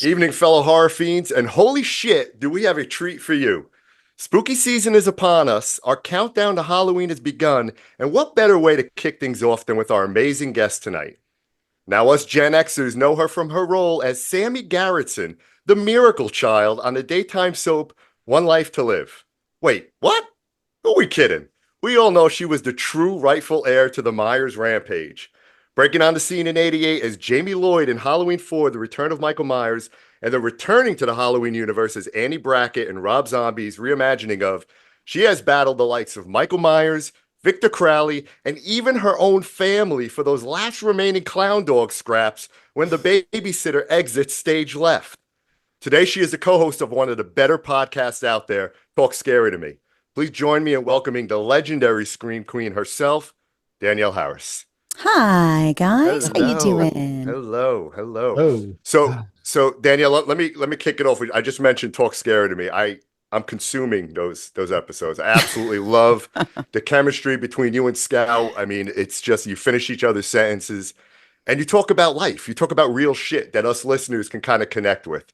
Evening, fellow horror fiends, and holy shit, do we have a treat for you. Spooky season is upon us, our countdown to Halloween has begun, and what better way to kick things off than with our amazing guest tonight? Now, us Gen Xers know her from her role as Sammy Garrettson, the miracle child on the daytime soap One Life to Live. Wait, what? Who are we kidding? We all know she was the true rightful heir to the Myers rampage. Breaking on the scene in '88 as Jamie Lloyd in Halloween 4, The Return of Michael Myers, and then returning to the Halloween universe as Annie Brackett and Rob Zombie's reimagining of, she has battled the likes of Michael Myers, Victor Crowley, and even her own family for those last remaining clown dog scraps when the babysitter exits stage left. Today, she is the co-host of one of the better podcasts out there, Talk Scary to Me. Please join me in welcoming the legendary Scream Queen herself, Danielle Harris. Hi guys, Hello. How you doing? Hello. Oh, So Danielle, let me kick it off. I just mentioned Talk Scary to Me. I'm consuming those episodes. I absolutely love the chemistry between you and Scout. I mean, it's just you finish each other's sentences, and you talk about life. You talk about real shit that us listeners can kind of connect with.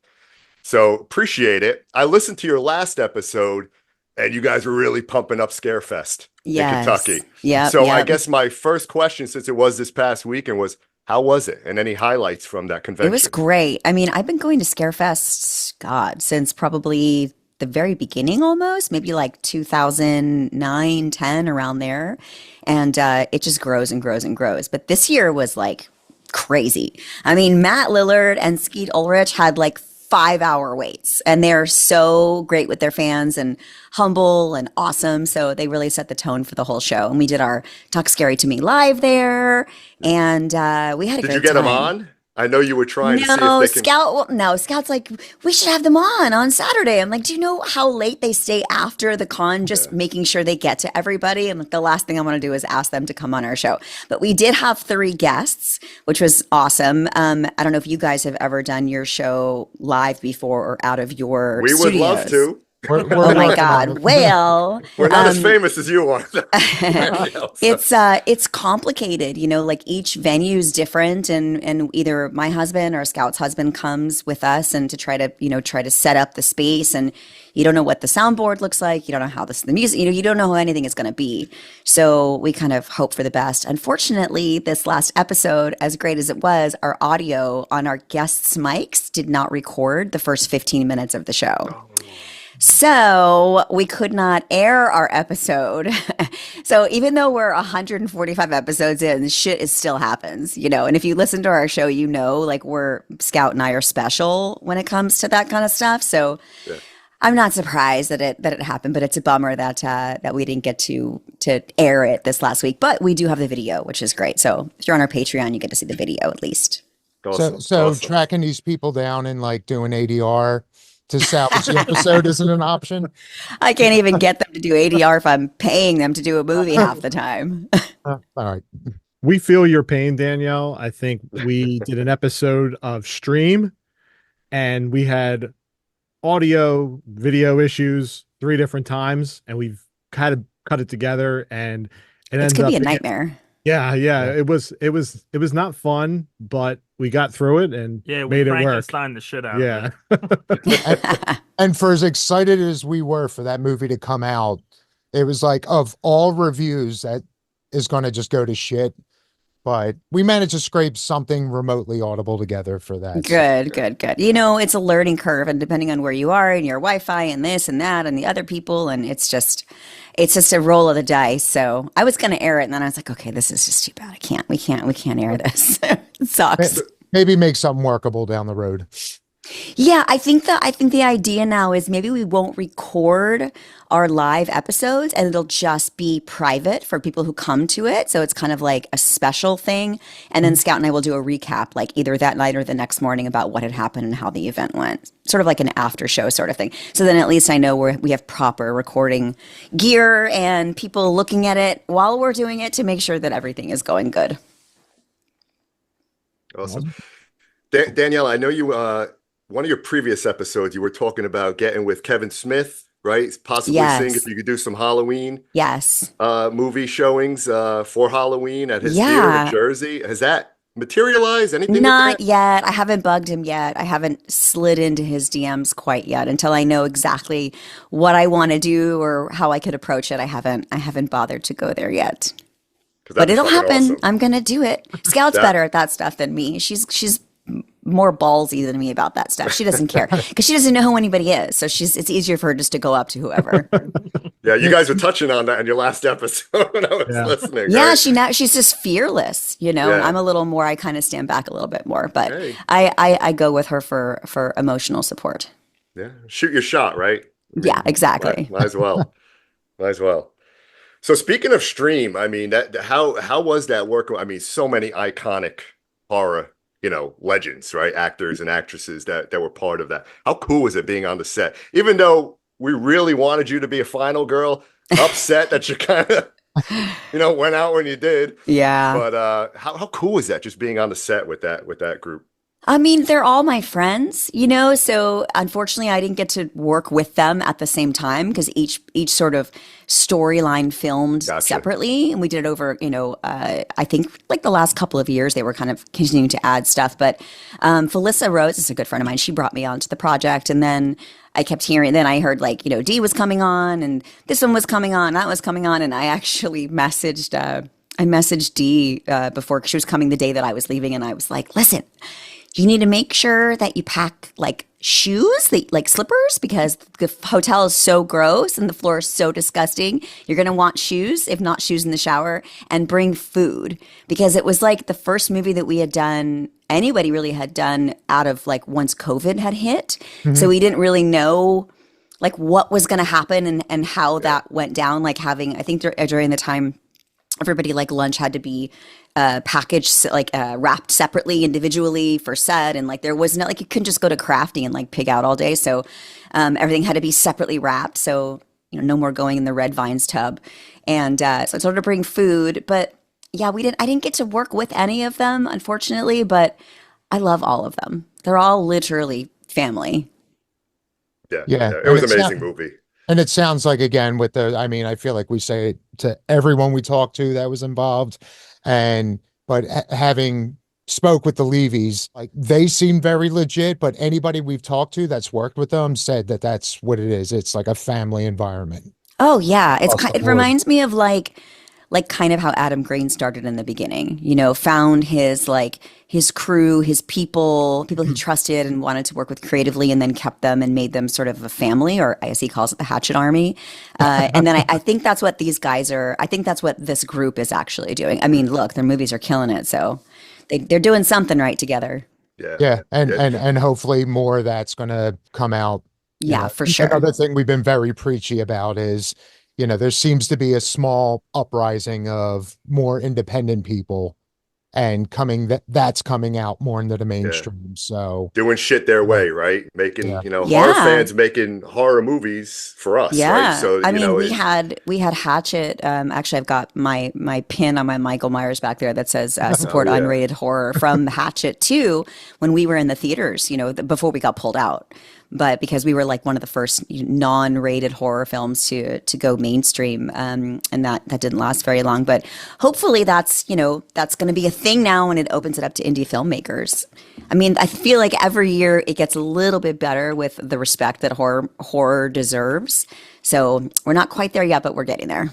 So appreciate it. I listened to your last episode, and you guys were really pumping up Scarefest in Kentucky. Yeah. So I guess my first question, since it was this past weekend, was how was it? And any highlights from that convention? It was great. I mean, I've been going to Scarefest, God, since probably the very beginning almost, maybe like 2009, 10, around there. And it just grows and grows and grows. But this year was like crazy. I mean, Matt Lillard and Skeet Ulrich had like 5-hour waits, and they're so great with their fans and humble and awesome. So they really set the tone for the whole show. And we did our Talk Scary to Me live there, and we had a great time. Did you get them on? I know you were trying to see if they can... Scout's like, we should have them on Saturday. I'm like, do you know how late they stay after the con, just making sure they get to everybody? And like, the last thing I want to do is ask them to come on our show. But we did have 3 guests, which was awesome. I don't know if you guys have ever done your show live before or out of your We studios. would love to. Oh my God. Well, we're not as famous as you are. It's complicated, you know, like each venue's different, and either my husband or Scout's husband comes with us and to try to set up the space, and you don't know what the soundboard looks like, you don't know how the music, you don't know how anything is going to be. So we kind of hope for the best. Unfortunately, this last episode, as great as it was, our audio on our guests' mics did not record the first 15 minutes of the show. So we could not air our episode. So even though we're 145 episodes in, shit still happens, and if you listen to our show, like Scout and I are special when it comes to that kind of stuff. So yeah. I'm not surprised that it happened, but it's a bummer that we didn't get to air it this last week. But we do have the video, which is great. So if you're on our Patreon, you get to see the video at least. Awesome. So tracking these people down and like doing ADR to salvage the episode isn't an option. I can't even get them to do ADR if I'm paying them to do a movie half the time. All right. We feel your pain, Danielle. I think we did an episode of Stream, and we had audio, video issues 3 different times, and we've kind of cut it together, and it could be a nightmare. Yeah. It was not fun, but we got through it and made it work. Frankenstein the shit out of it. And for as excited as we were for that movie to come out, it was like, of all reviews, that is going to just go to shit. But we managed to scrape something remotely audible together for that. Good. It's a learning curve, and depending on where you are and your Wi-Fi and this and that and the other people, and it's just a roll of the dice. So I was going to air it, and then I was like, okay, this is just too bad. We can't air this. It sucks. Maybe make something workable down the road. Yeah, I think the idea now is maybe we won't record our live episodes, and it'll just be private for people who come to it. So it's kind of like a special thing. And then Scout and I will do a recap, like either that night or the next morning, about what had happened and how the event went. Sort of like an after show sort of thing. So then at least I know we have proper recording gear and people looking at it while we're doing it to make sure that everything is going good. Awesome. Danielle, I know you, one of your previous episodes, you were talking about getting with Kevin Smith, right? Possibly seeing if you could do some Halloween movie showings for Halloween at his theater in Jersey. Has that materialize? Anything with Not that? yet. I haven't bugged him yet. I haven't slid into his DMs quite yet until I know exactly what I want to do or how I could approach it. I haven't bothered to go there yet. Because But that'd be it'll fucking happen. awesome. I'm gonna do it. Scout's That better at that stuff than me. She's more ballsy than me about that stuff. She doesn't care because she doesn't know who anybody is. So it's easier for her just to go up to whoever. Yeah, you guys were touching on that in your last episode when I was Yeah. listening, Yeah, right? she's just fearless, and Yeah. I'm a little more. I kind of stand back a little bit more, but Hey, I go with her for emotional support. yeah. Shoot your shot, right? I Yeah, mean, exactly. might as well. Might as well. So speaking of stream, I mean how was that work? I mean, so many iconic horror, legends, right? Actors and actresses that were part of that. How cool was it being on the set? Even though we really wanted you to be a final girl, upset that you kind of, went out when you did. Yeah. But how cool is that just being on the set with that group? I mean, they're all my friends, so unfortunately I didn't get to work with them at the same time because each sort of storyline filmed Gotcha. separately. And we did it over, I think like the last couple of years, they were kind of continuing to add stuff. But Felissa Rose is a good friend of mine. She brought me onto the project. And then I kept hearing, then I heard like, Dee was coming on and this one was coming on, that was coming on. And I actually I messaged Dee before 'cause she was coming the day that I was leaving. And I was like, listen, you need to make sure that you pack like shoes, like slippers, because the hotel is so gross and the floor is so disgusting. You're going to want shoes, if not shoes in the shower, and bring food because it was like the first movie that we had done, anybody really had done out of like once COVID had hit. So Mhm. we didn't really know like what was going to happen and how that went down. Like I think during the time, everybody like lunch had to be packaged like wrapped separately individually for set and like there was no like you couldn't just go to crafty and like pig out all day so everything had to be separately wrapped so no more going in the red vines tub and so I told her to bring food but yeah I didn't get to work with any of them unfortunately but I love all of them. They're all literally family. Yeah, Yeah, yeah. It and was it an amazing sounds movie. and it sounds like again with I mean, I feel like we say it to everyone we talk to that was involved, and but having spoke with the Levies, like they seem very legit. But anybody we've talked to that's worked with them said that that's what it is. It's like a family environment Oh yeah, across the it board. reminds me of like kind of how Adam Green started in the beginning. Found his like his crew, his people he trusted and wanted to work with creatively, and then kept them and made them sort of a family, or as he calls it, the Hatchet Army. And then I think that's what these guys are. I think that's what this group is actually doing. I mean, look, their movies are killing it, so they're doing something right together. Yeah, Yeah, and yeah, and hopefully more of that's going to come out. Yeah, for sure. Another thing we've been very preachy about is, there seems to be a small uprising of more independent people and that's coming out more into the yeah. mainstream. So, Doing shit their yeah, way, right? Making, yeah, horror Yeah. fans making horror movies for us, right? Yeah. So, I mean, we had Hatchet. Actually, I've got my pin on my Michael Myers back there that says oh support yeah, unrated horror from Hatchet 2 when we were in the theaters, before we got pulled out. But because we were like one of the first non-rated horror films to go mainstream, and that didn't last very long. But hopefully that's going to be a thing now when it opens it up to indie filmmakers. I mean, I feel like every year it gets a little bit better with the respect that horror deserves. So we're not quite there yet, but we're getting there.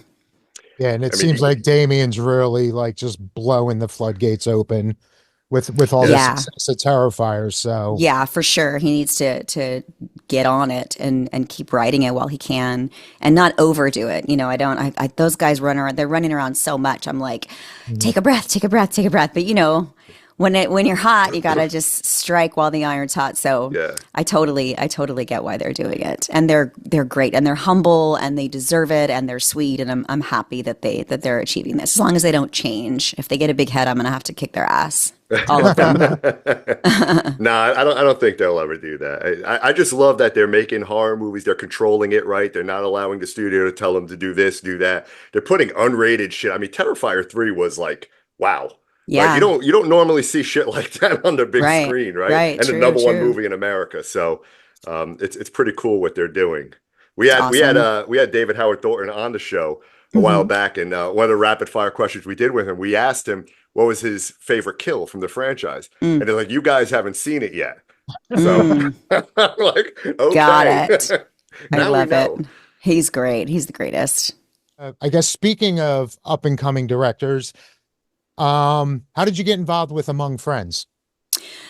yeah. And it I mean, seems like Damien's really like just blowing the floodgates open with all the yeah, Yeah. success of Terrifier. So, Yeah, for sure. He needs to get on it and keep writing it while he can and not overdo it. I don't those guys they're running around so much. I'm like, mhm. take a breath, take a breath, take a breath. But when you're hot, you gotta just strike while the iron's hot. So yeah. I totally get why they're doing it. And they're great and they're humble and they deserve it and they're sweet and I'm happy that they're achieving this. As long as they don't change. If they get a big head, I'm gonna have to kick their ass. All of them. Nah, I don't think they'll ever do that. I just love that they're making horror movies. They're controlling it right. They're not allowing the studio to tell them to do this, do that. They're putting unrated shit. I mean, Terrifier 3 was like, wow. Like you Yeah. don't you don't normally see shit like that on the big Right. screen, right? Right. And the True, number one true. movie in America. So it's pretty cool what they're doing. We It's had we had awesome. uh we had David Howard Thornton on the show a while Mhm. back, and one of the rapid fire questions we did with him, we asked him what was his favorite kill from the franchise, Mm, and they're like, "You guys haven't seen it yet." So mm. I'm like, Got okay, it. I now we love it. know. He's great. He's the greatest. I guess speaking of up and coming directors, how did you get involved with Among Friends?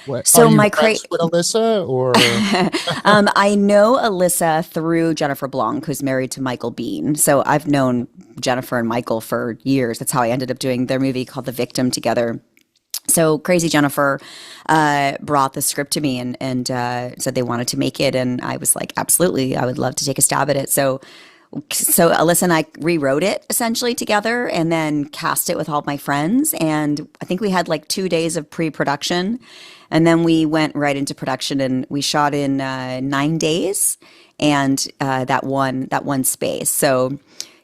What, are So you my friends with Alyssa or? I know Alyssa through Jennifer Blanc, who's married to Michael Bean. So I've known Jennifer and Michael for years. That's how I ended up doing their movie called The Victim together. So Crazy Jennifer brought the script to me and said they wanted to make it, and I was like, absolutely, I would love to take a stab at it. So Alyssa and I rewrote it essentially together and then cast it with all my friends. And I think we had like 2 days of pre-production, and then we went right into production and we shot in 9 days and that one space. So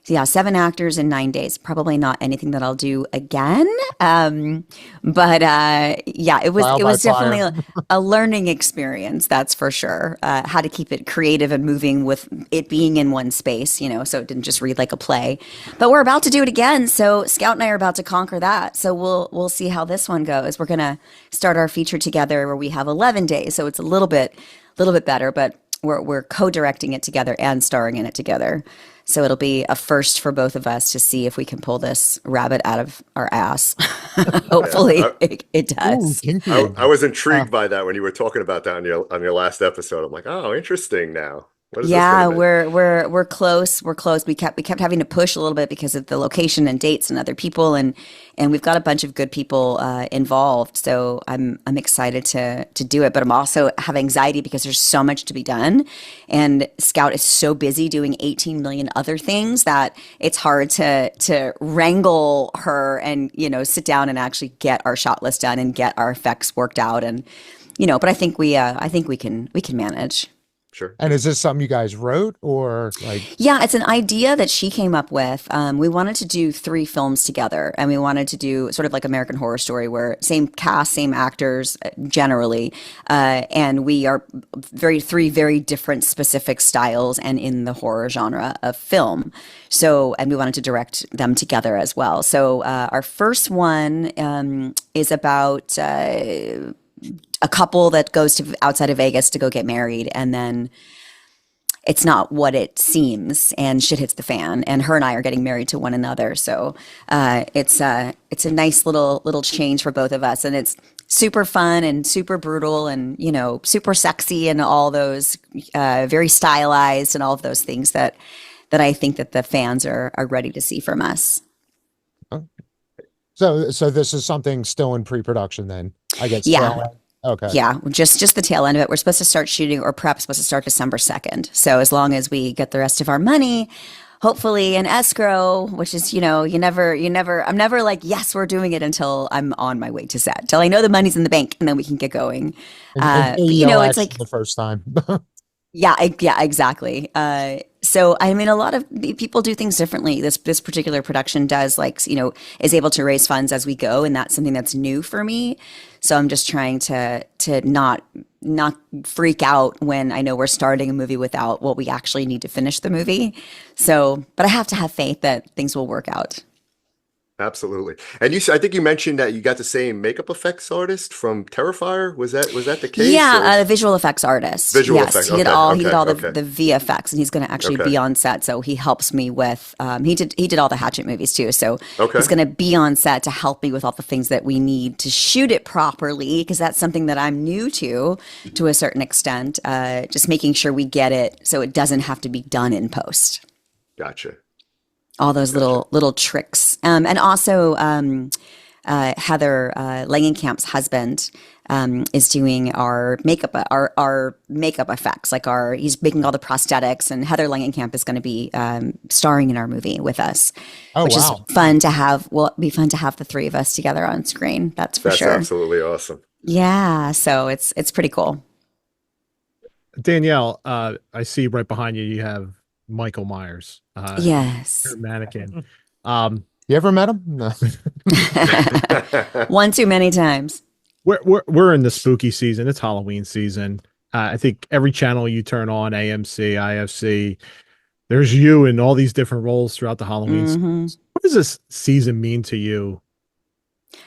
yeah, 7 actors in 9 days. Probably not anything that I'll do again. But yeah, it was Trial it by was definitely fire. a learning experience, that's for sure. How to keep it creative and moving with it being in one space, so it didn't just read like a play. But we're about to do it again, so Scout and I are about to conquer that. So we'll see how this one goes. We're gonna start our feature together where we have 11 days, so it's a little bit better, but we're co-directing it together and starring in it together. So it'll be a first for both of us to see if we can pull this rabbit out of our ass. Yeah, Hopefully it Ooh, does. kinky. I was Uh, intrigued by that when you were talking about that on your last episode. I'm like, oh, interesting. Now, what is this going Yeah, to be? we're close. We're close. We kept having to push a little bit because of the location and dates and other people, and we've got a bunch of good people involved. So I'm excited to do it, but I'm also have anxiety because there's so much to be done, and Scout is so busy doing 18 million other things that it's hard to wrangle her and sit down and actually get our shot list done and get our effects worked out, and but I think we can manage. Sure. and is this something you guys wrote or like? Yeah, it's an idea that she came up with. We wanted to do 3 films together, and we wanted to do sort of like American Horror Story, where same cast, same actors, generally, and we are three very different specific styles and in the horror genre of film. So, and we wanted to direct them together as well. So, our first one is about a couple that goes to outside of Vegas to go get married, and then it's not what it seems, and shit hits the fan, and her and I are getting married to one another. So it's a nice little change for both of us, and it's super fun and super brutal and super sexy and all those very stylized and all of those things that I think that the fans are ready to see from us. So this is something still in pre-production then, I guess. Yeah. Okay. Yeah, just the tail end of it. We're supposed to start shooting, or prep supposed to start December 2nd. So as long as we get the rest of our money, hopefully in escrow, which is, I'm never like, yes, we're doing it until I'm on my way to set, till I know the money's in the bank, and then we can get going. Until But you know it's action like, the first time. yeah, yeah, exactly. So I mean, a lot of people do things differently. This particular production does is able to raise funds as we go, and that's something that's new for me. So I'm just trying to not freak out when I know we're starting a movie without what we actually need to finish the movie. So, but I have to have faith that things will work out. Absolutely. And I think you mentioned that you got the same makeup effects artist from Terrifier. Was that the case? Yeah, Or a visual effects artist. visual Yes, effects? he did all Okay. the VFX, and he's going to actually Okay. be on set. So he helps me with. He did all the Hatchet movies too. So Okay. he's going to be on set to help me with all the things that we need to shoot it properly, because that's something that I'm new to a certain extent. Just making sure we get it so it doesn't have to be done in post. Gotcha. All those little tricks, and also Heather Langenkamp's husband is doing our makeup effects, like he's making all the prosthetics, and Heather Langenkamp is going to be starring in our movie with us, Oh, which wow. is fun to have. Well, it'd be fun to have the 3 of us together on screen. That's for That's sure. absolutely awesome. Yeah, so it's pretty cool. Danielle, I see right behind you, you have Michael Myers, Yes. your mannequin. Um, You ever met him? No. One too many times. we're in the spooky season. It's Halloween season. I think every channel you turn on, AMC, IFC, there's you in all these different roles throughout the Halloween. Hmm. What does this season mean to you?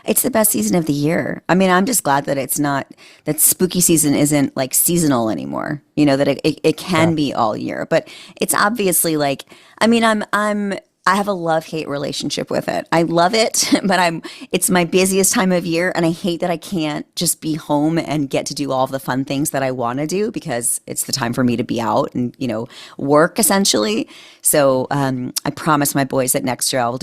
It's the best season of the year. I mean, I'm just glad that it's not that spooky season isn't like seasonal anymore. You know, that it Yeah. can be all year. But it's obviously like, I mean, I have a love-hate relationship with it. I love it, but it's my busiest time of year, and I hate that I can't just be home and get to do all of the fun things that I want to do because it's the time for me to be out and, work essentially. So I promised my boys that next year I'll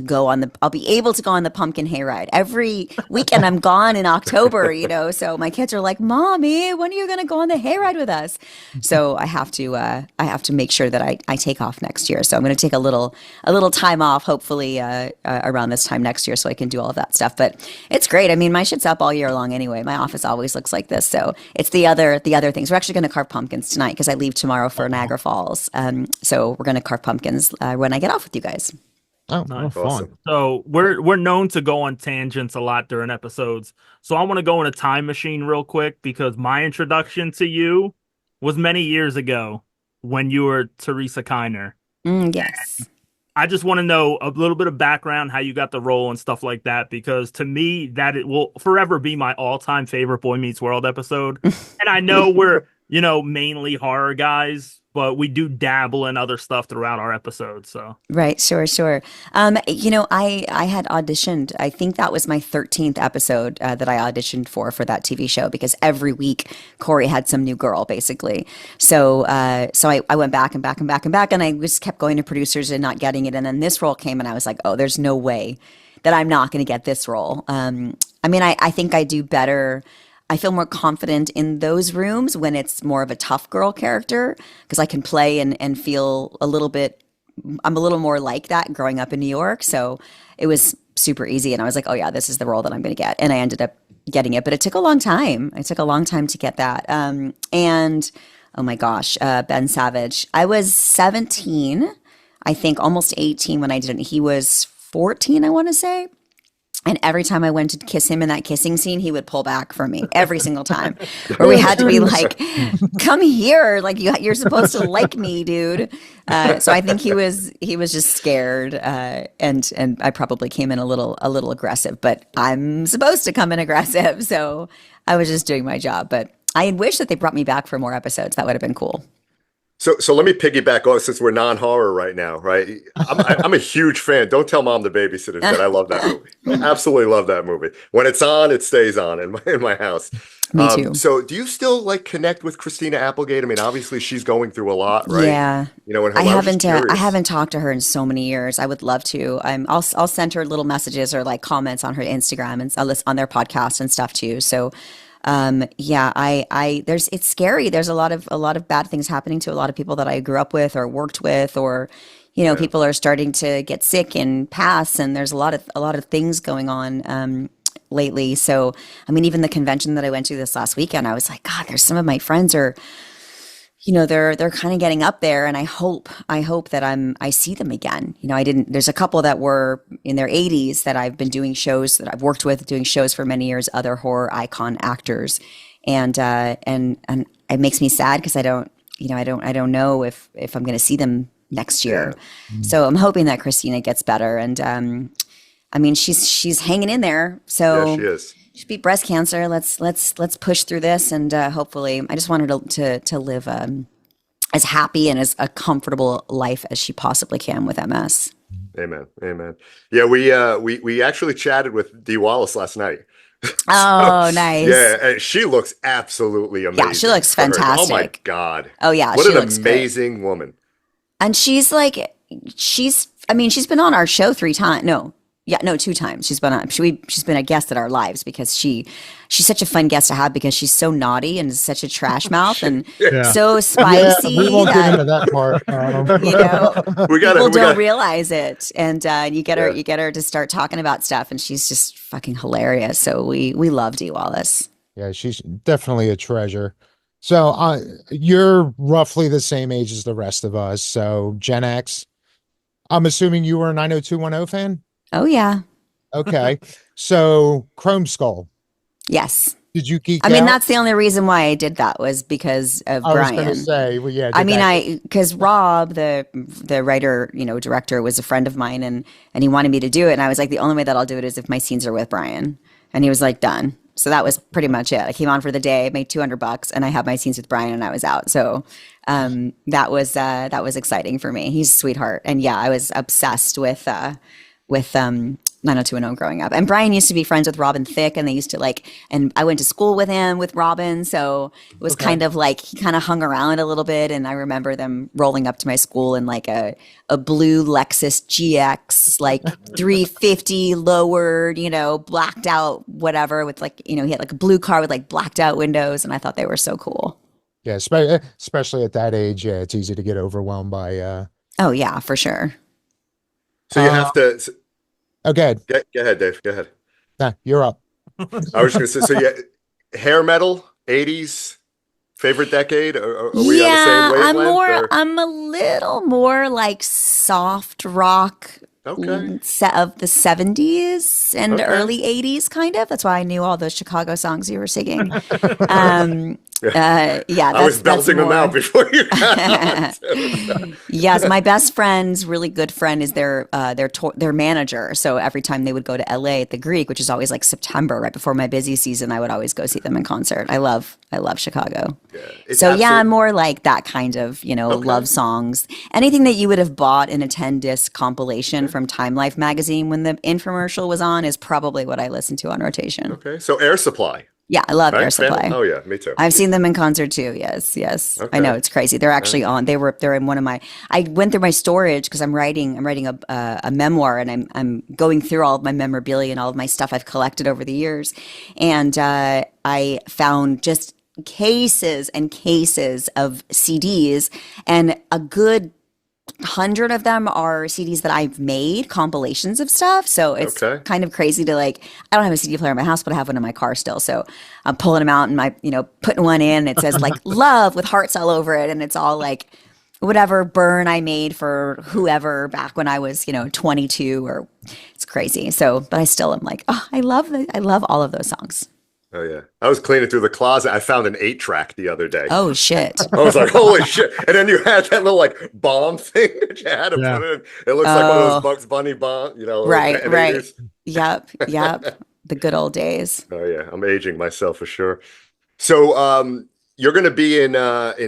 be able to go on the pumpkin hayride every weekend. I'm gone in October, so my kids are like, "Mommy, when are you going to go on the hayride with us?" So I have to make sure that I take off next year. So I'm going to take a little time off, hopefully around this time next year, so I can do all of that stuff. But it's great. I mean, my shit's up all year long anyway. My office always looks like this. So it's the other things. We're actually going to carve pumpkins tonight because I leave tomorrow for Niagara Falls. So we're going to carve pumpkins when I get off with you guys. Oh, Oh, fun. Awesome. So we're known to go on tangents a lot during episodes. So I want to go in a time machine real quick because my introduction to you was many years ago when you were Teresa Kiner. Yes. I just want to know a little bit of background, how you got the role and stuff like that, because to me, that it will forever be my all-time favorite Boy Meets World episode. And I know we're, mainly horror guys, but we do dabble in other stuff throughout our episodes. So Right, sure. I had auditioned. I think that was my 13th episode that I auditioned for that TV show because every week Corey had some new girl, basically. So I went back and back and back and back, and I just kept going to producers and not getting it. And then this role came, and I was like, oh, there's no way that I'm not going to get this role. I think I do better. I feel more confident in those rooms when it's more of a tough girl character because I can play and feel a little bit. I'm a little more like that growing up in New York. So it was super easy. And I was like, oh, yeah, this is the role that I'm going to get. And I ended up getting it. But it took a long time. It took a long time to get that. And oh my gosh, Ben Savage. I was 17, I think almost 18 when I did it. He was 14, I want to say. And every time I went to kiss him in that kissing scene, he would pull back from me every single time. Or we had to be like, "Come here! Like you're supposed to like me, dude." So I think he was just scared, and I probably came in a little aggressive. But I'm supposed to come in aggressive, so I was just doing my job. But I wish that they brought me back for more episodes. That would have been cool. So let me piggyback on since we're non-horror right now, right? I'm a huge fan. Don't tell mom the babysitters that I love that movie. I absolutely love that movie. When it's on, it stays on in my house. Me too. So do you still like connect with Christina Applegate? I mean, obviously she's going through a lot, right? Yeah. In her I life. I'm just haven't I curious. haven't talked to her in so many years. I would love to. I'll send her little messages or like comments on her Instagram and on their podcast and stuff too. So yeah, it's scary. There's a lot of bad things happening to a lot of people that I grew up with or worked with, or people are starting to get sick and pass, and there's a lot of things going on lately. So I mean, even the convention that I went to this last weekend, I was like, God, there's some of my friends are they're kind of getting up there, and I hope that I see them again. There's a couple that were in their 80s that I've been doing shows that I've worked with, doing shows for many years, other horror icon actors. And it makes me sad because I don't know if I'm going to see them next year. Yeah. So I'm hoping that Christina gets better. And I mean, she's hanging in there. So Yeah, she is. she beat breast cancer. Let's push through this, and hopefully, I just want her to live as happy and as a comfortable life as she possibly can with MS. Amen. Yeah, we actually chatted with Dee Wallace last night. Oh, nice. Yeah, and she looks absolutely amazing. Yeah, she looks for her. fantastic. Oh my God. Oh yeah, What she an looks great. amazing woman. And she's been on our show 3 times. No, 2 times. She's been on. She's been a guest at our lives because she's such a fun guest to have because she's so naughty and such a trash mouth and Yeah. so Yeah, spicy we won't get into that that part. people don't gotta realize it. And you get her Yeah. you get her to start talking about stuff, and she's just fucking hilarious. So we love Dee Wallace. Yeah, she's definitely a treasure. So you're roughly the same age as the rest of us. So Gen X. I'm assuming you were a 90210 fan? Oh yeah, Okay. So Chrome Skull. yes. Did you geek I mean, out? that's the only reason why I did that was because of I was going to Brian. say, well, yeah. I Did mean, that? because Rob, the writer, director, was a friend of mine, and he wanted me to do it, and I was like, the only way that I'll do it is if my scenes are with Brian, and he was like, done. So that was pretty much it. I came on for the day, made $200, and I had my scenes with Brian, and I was out. So that was exciting for me. He's a sweetheart, and yeah, I was obsessed with 90210 growing up. And Brian used to be friends with Robin Thicke, and they used to and I went to school with him with Robin. So it was kind of like he kind of hung around a little bit. And I remember them rolling up to my school in like a blue Lexus GX, like 350 lowered, blacked out, whatever, with he had like a blue car with like blacked out windows. And I thought they were so cool. Yeah, especially at that age, yeah, it's easy to get overwhelmed by. Oh, yeah, for sure. So you have to. Okay, Go ahead, Dave. Go ahead. nah, you're up. I was going to say, so yeah, hair metal, 80s, favorite decade? Or are we on the Yeah, same wavelength? Or? I'm a little more like soft rock Okay. set of the 70s and Okay. early 80s kind of. That's why I knew all those Chicago songs you were singing. Yeah, I was that's belting them more. out before you got on. Yes, my best friend's really good friend is their manager. So every time they would go to LA at the Greek, which is always like September, right before my busy season, I would always go see them in concert. I love Chicago. It's So yeah, I'm absolute- more like that kind of, love songs. Anything that you would have bought in a 10 disc compilation from Time Life magazine when the infomercial was on is probably what I listened to on rotation. Okay. So Air Supply. Yeah, I love Air Right? Supply. Oh, yeah. Me too. I've seen them in concert too. Yes, yes. I know Okay. it's crazy. They're actually on. They're in one of my. I went through my storage because I'm writing a memoir, and I'm going through all of my memorabilia and all of my stuff I've collected over the years, and I found just cases and cases of CDs, and a good 100 of them are CDs that I've made, compilations of stuff. So it's Okay. kind of crazy to I don't have a CD player in my house, but I have one in my car still. So I'm pulling them out and putting one in. It says like love with hearts all over it. And it's all like whatever burn I made for whoever back when I was, 22 or it's crazy. So, but I still am like, oh, I love all of those songs. Oh, yeah. I was cleaning through the closet. I found an 8-track the other day. Oh, shit. I was like, holy shit. And then you had that little like bomb thing that you had to Yeah. put in. It looks like one of Oh. those Bugs Bunny bomb, Right, detonators. Yep. The good old days. Oh yeah, I'm aging myself for sure. So you're gonna be in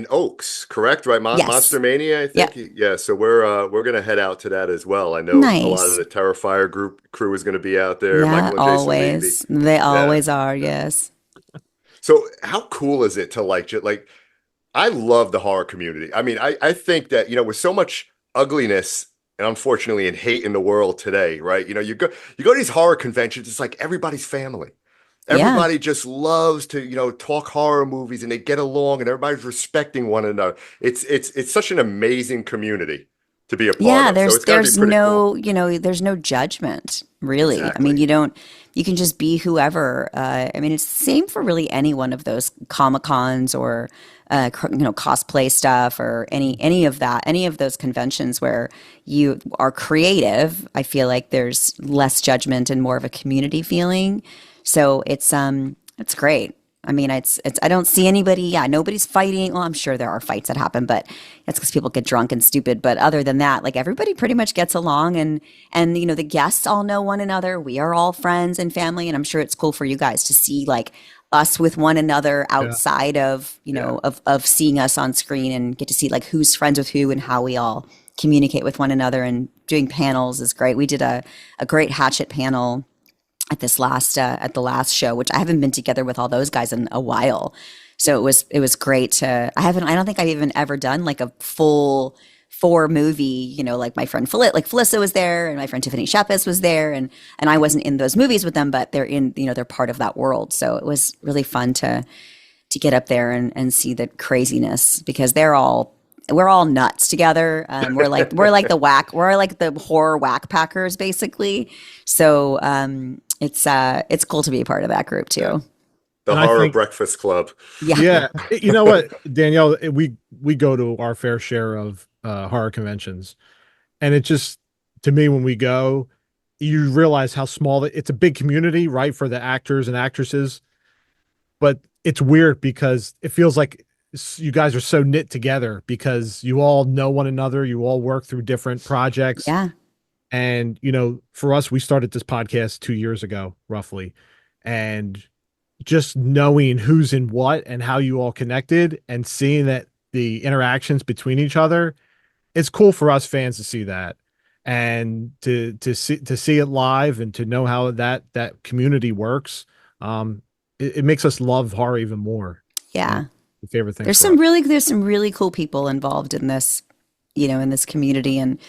Oaks, correct? Right? Yes. Monster Mania, I think. Yeah, so we're gonna head out to that as well. I know a lot Nice. of the Terrifier group crew is gonna be out there, Yeah, Michael and Jason always. Levy. They always are, yes. So how cool is it to like I love the horror community. I mean, I think that, with so much ugliness and unfortunately and hate in the world today, right? You go to these horror conventions, it's like everybody's family. Yeah. Everybody just loves to, talk horror movies and they get along and everybody's respecting one another. It's such an amazing community to be a part Yeah, of. So it's gotta be there's pretty no, cool. there's no judgment, really. I Exactly. mean, you can just be whoever. I mean, it's the same for really any one of those Comic-Cons or cosplay stuff or any of that, any of those conventions where you are creative. I feel like there's less judgment and more of a community feeling. So it's great. I mean, it's I don't see anybody. Yeah, nobody's fighting. Well, I'm sure there are fights that happen, but that's because people get drunk and stupid. But other than that, like everybody pretty much gets along, and the guests all know one another. We are all friends and family, and I'm sure it's cool for you guys to see like us with one another outside of of seeing us on screen and get to see like who's friends with who and how we all communicate with one another. And doing panels is great. We did a great Hatchet panel at the last show, which I haven't been together with all those guys in a while. So it was great to I don't think I've even ever done like a full 4 movie, like my friend Felissa was there and my friend Tiffany Shepis was there and I wasn't in those movies with them, but they're in, they're part of that world. So it was really fun to get up there and see the craziness because we're all nuts together. We're like the horror whack packers basically. So it's cool to be a part of that group too. The And I Horror think- Breakfast Club. Yeah. You know what, Danielle, we go to our fair share of horror conventions. And it just, to me, when we go, you realize how small it's a big community, right? For the actors and actresses. but it's weird because it feels like you guys are so knit together because you all know one another. You all work through different projects. Yeah. And, for us, we started this podcast 2 years ago, roughly. And just knowing who's in what and how you all connected and seeing that the interactions between each other, it's cool for us fans to see that. And to see it live and to know how that community works. It makes us love horror even more. Yeah. The favorite thing. There's some really cool people involved in this, in this community, and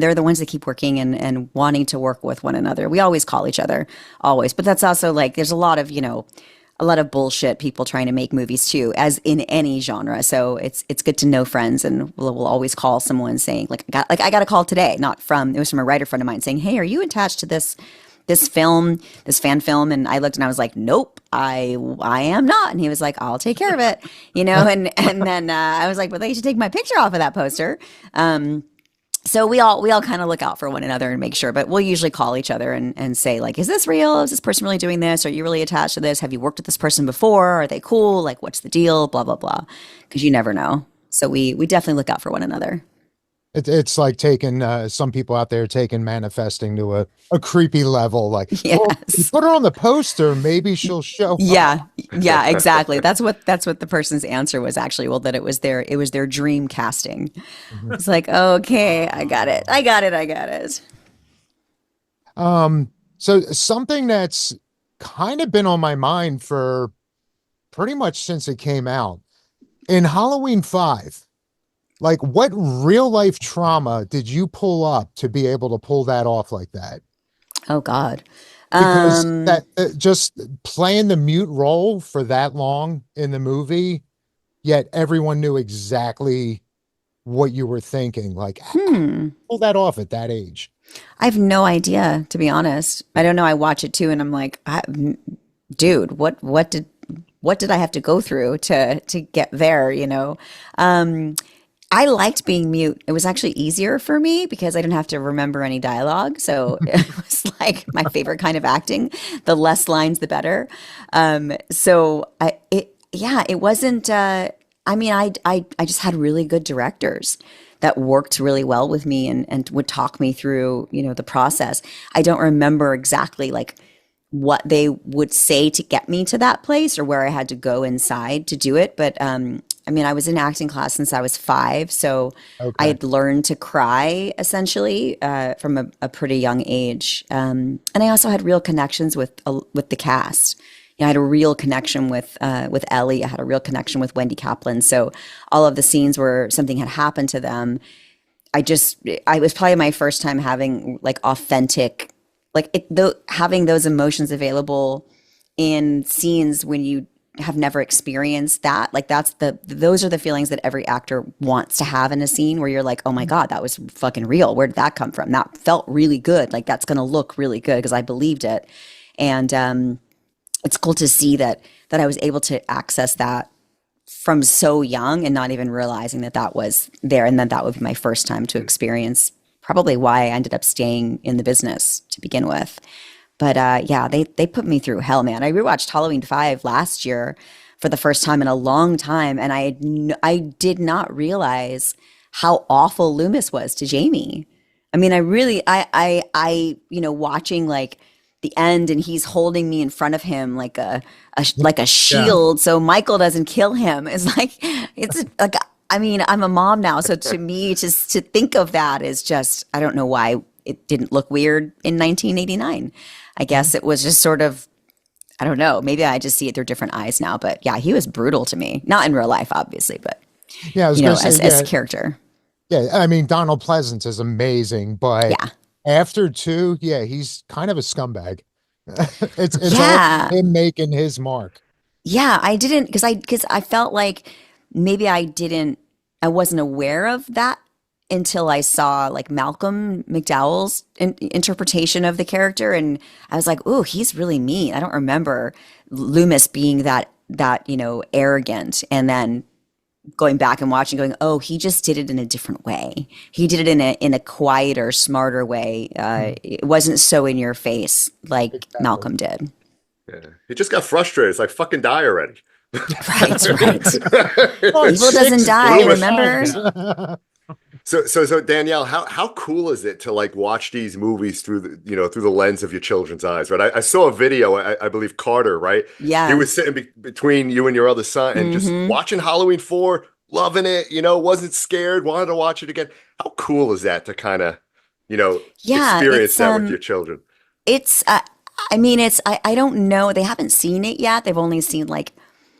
they're the ones that keep working and wanting to work with one another. We always call each other, always, but that's also like there's a lot of bullshit people trying to make movies too, as in any genre. So it's good to know friends, and we'll always call someone saying I got a call today, it was from a writer friend of mine saying, "Hey, are you attached to this fan film?" And I looked and I was like, "Nope, I am not." And he was like, "I'll take care of it," and then I was like, "Well, they should take my picture off of that poster." So we all kind of look out for one another and make sure, but we'll usually call each other and say like, "Is this real? Is this person really doing this? Are you really attached to this? Have you worked with this person before? Are they cool? Like, what's the deal? Blah, blah, blah." Because you never know. So we definitely look out for one another. It's like taking some people out there taking manifesting to a creepy level. Like, Yes. well, you put her on the poster, maybe she'll show up. Yeah, exactly. That's what the person's answer was actually. Well, that it was their dream casting. Mhm. It's like, okay, I got it. So something that's kind of been on my mind for pretty much since it came out in Halloween 5. Like, what real life trauma did you pull up to be able to pull that off like that? Oh God. Because that just playing the mute role for that long in the movie, yet everyone knew exactly what you were thinking. Like, pull that off at that age. I have no idea, to be honest. I don't know. I watch it too, and I'm like, dude, what did I have to go through to get there? I liked being mute. It was actually easier for me because I didn't have to remember any dialogue. So it was like my favorite kind of acting. The less lines, the better. It wasn't. I just had really good directors that worked really well with me and would talk me through, the process. I don't remember exactly like what they would say to get me to that place or where I had to go inside to do it. But I was in acting class since I was 5, so Okay. I had learned to cry essentially from a pretty young age, and I also had real connections with the cast. I had a real connection with Ellie. I had a real connection with Wendy Kaplan. So all of the scenes where something had happened to them, I was probably my first time having like authentic, having those emotions available in scenes when you have never experienced that. Like those are the feelings that every actor wants to have in a scene where you're like, oh my God, that was fucking real. Where did that come from? That felt really good. Like that's going to look really good because I believed it. And it's cool to see that I was able to access that from so young and not even realizing that was there. And then that would be my first time to experience probably why I ended up staying in the business to begin with. But they put me through hell, man. I rewatched Halloween 5 last year for the first time in a long time, and I did not realize how awful Loomis was to Jamie. I mean, watching like the end, and he's holding me in front of him like a shield, so Michael doesn't kill him. It's like I'm a mom now, so to me, just to think of that is just, I don't know why it didn't look weird in 1989. I guess it was just sort of, I don't know, maybe I just see it through different eyes now. But yeah, he was brutal to me. Not in real life, obviously, but Yeah, I was gonna say, as character. yeah. I mean, Donald Pleasance is amazing, but Yeah. after 2, yeah, he's kind of a scumbag. It's Yeah. all him making his mark. Yeah, I didn't, because I felt like maybe I wasn't aware of that until I saw like Malcolm McDowell's interpretation of the character, and I was like, "Ooh, he's really mean." I don't remember Loomis being that arrogant, and then going back and watching, going, "Oh, he just did it in a different way. He did it in a quieter, smarter way. It wasn't so in your face like Exactly. Malcolm did." Yeah. He just got frustrated. It's like, fucking die already. Right, right. Oh, it's Evil doesn't six die, Loomis. remember? So Danielle, how cool is it to like watch these movies through through the lens of your children's eyes, right? I saw a video, I believe Carter, right? He Yeah. was sitting between you and your other son and just Hmm. watching Halloween 4, loving it, wasn't scared, wanted to watch it again. How cool is that to kind of, Yeah, experience that with your children? it's I mean I don't know. They haven't seen it yet. They've only seen like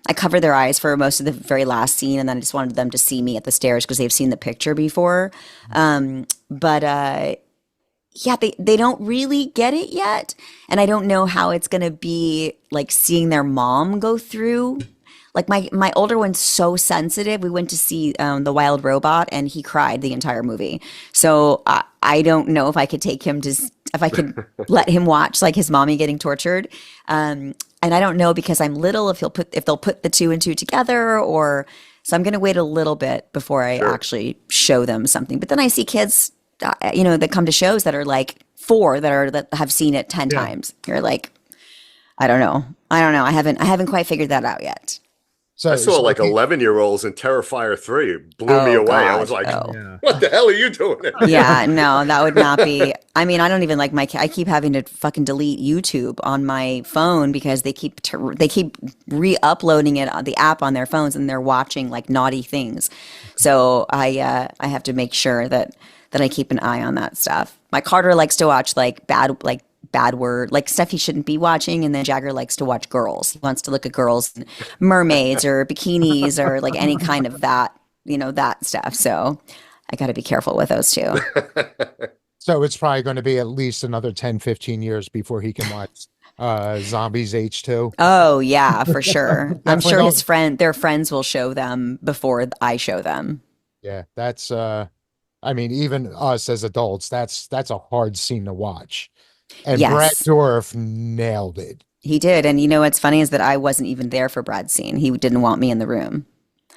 I covered their eyes for most of the very last scene, and then I just wanted them to see me at the stairs because they've seen the picture before. But yeah, they don't really get it yet, and I don't know how it's gonna be like seeing their mom go through. Like my older one's so sensitive. We went to see The Wild Robot, and he cried the entire movie. So I don't know if I could take him to if I could let him watch like his mommy getting tortured. And I don't know because I'm little if they'll put the two and two together, or so I'm going to wait a little bit before I Sure. actually show them something. But then I see kids, that come to shows that are like 4 that have seen it 10 Yeah. times. You're like, I don't know. I haven't quite figured that out yet. So, I saw so like he- 11-year-olds in Terrifier 3. It blew me Oh, away. I God. was like, Oh. Yeah. what the hell are you doing? Yeah, no, that would not be. I mean, I don't even like I keep having to fucking delete YouTube on my phone because they keep re-uploading it on the app on their phones, and they're watching like naughty things. So I have to make sure that I keep an eye on that stuff. My Carter likes to watch like bad word, like stuff he shouldn't be watching, and then Jagger likes to watch girls. He wants to look at girls, and mermaids or bikinis or like any kind of that, that stuff. So I got to be careful with those two. so it's probably going to be at least another 10, 15 years before he can watch Zombies H2. Oh yeah, for sure. I'm Definitely sure don't- their friends will show them before I show them. Yeah, that's I mean, even us as adults, that's a hard scene to watch. And Brad Yes, Dourif nailed it. he did. And what's funny is that I wasn't even there for Brad's scene. He didn't want me in the room.